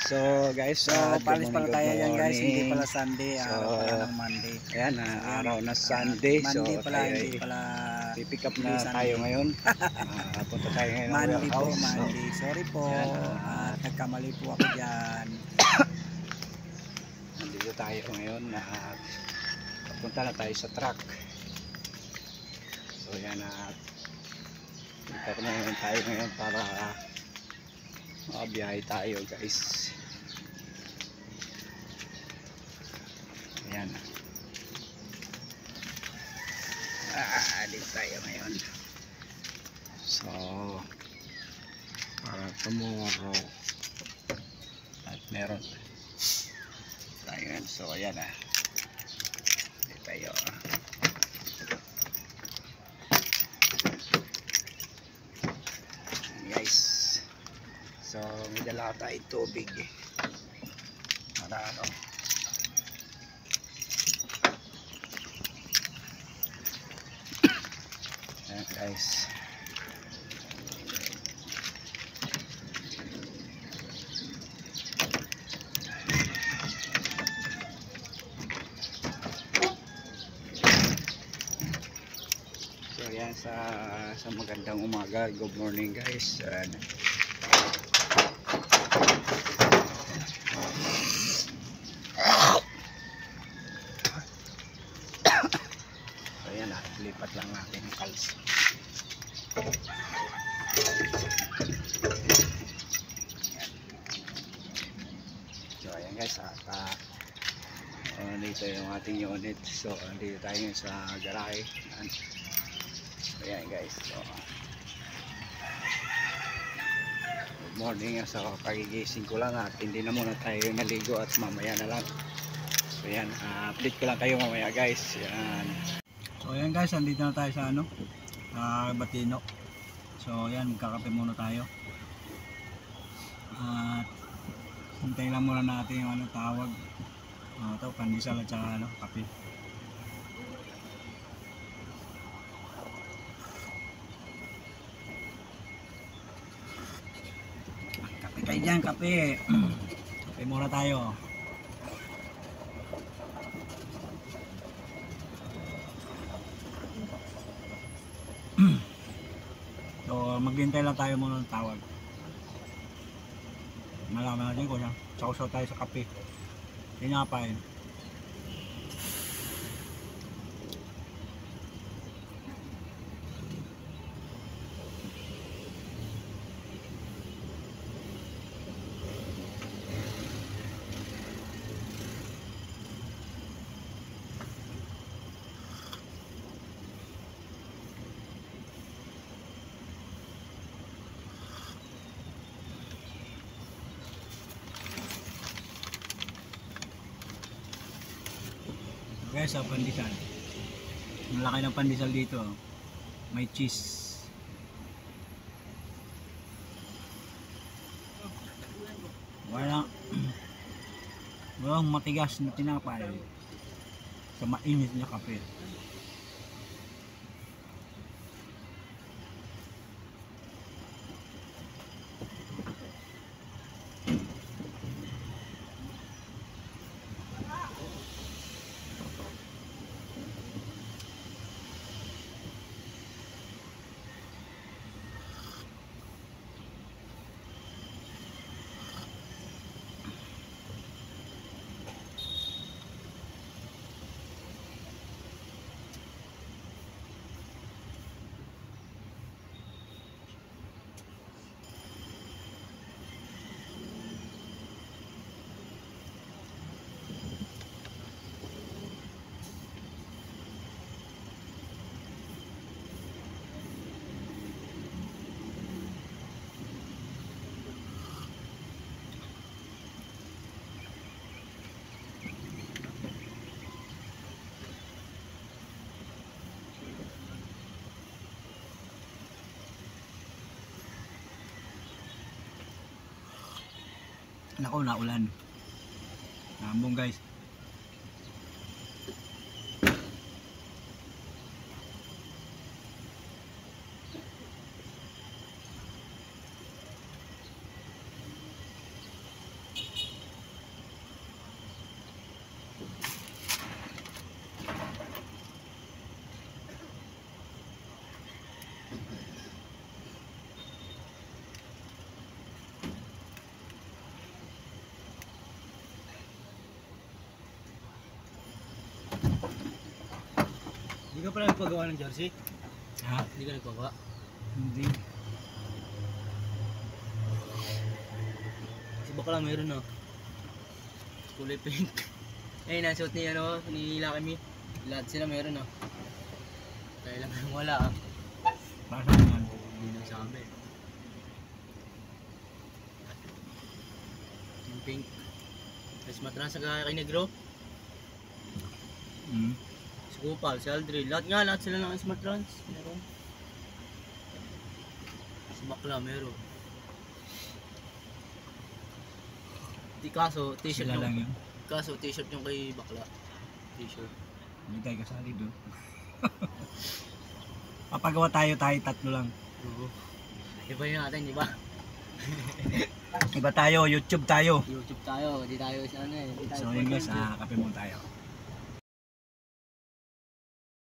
So guys, Palis pala tayo yan guys, hindi pala morning. Sunday, So, araw pala ng Monday. Ayan, araw na Sunday. Monday So pala, tayo hindi pala pipick up hindi na Sunday. tayo ngayon. Punta tayo ngayon ng Monday po, warehouse. Monday. Sorry po, at nagkamali po ako dyan. Nandito tayo ngayon at papunta na tayo sa truck. So yan, pick up na ngayon tayo ngayon para biyahe tayo guys. Ayan. Dito tayo ngayon. So para tomorrow at meron tayo ngayon. So ayan dito tayo guys. So may dala tayo tubig para ayan guys. So ayan, sa magandang umaga, good morning guys. So ayan, lipat lang natin yung kalsa. So ayan guys, dito yung ating unit. So dito tayo sa garahe. So ayan guys, so good morning. So kagigising ko lang at hindi na muna tayo naligo at mamaya na lang. So ayan, update ko lang kayo mamaya guys. Yan. So ayan guys, andito na tayo sa Batino. So ayan, magkakape muna tayo. At hintayin lang muna natin yung tawag. Ito, pandesal at saka kape. Kape tayo dyan, kape. Kape muna tayo. So maghintay lang tayo muna ng tawag. Malaman natin kung sausaw tayo sa kape. Tinapay. Guys, sa pandesal. Malaki ng pandesal dito. May cheese. Walang matigas na tinapay sa mainit na kape. Nako, naulan. Nambong guys. Hindi ka pala nagpagawa ng jersey? Ha? Hindi ka nagpagawa? Hindi. Si bakla meron na. Kulay pink. Eh, nasuot ni ano, ni Lakami. Lahat sila meron na. Tayo lang yung wala ah. Para saan yan? Hindi nang sabi. Yung pink. Tapos matrans sa kay Negro. Si Kupal, si Aldrin. Lahat sila ng smart trans. Meron. Si bakla meron. Kaso, t-shirt Sila lang yung, yun. kaso t-shirt yung kay bakla. T-shirt. Hindi tayo kasali doon. Papagawa tayo tatlo lang. Oo. Iba yun natin, di ba? Iba tayo, YouTube tayo. YouTube tayo, di tayo sa ano eh. Di tayo So yun guys, kape muna tayo.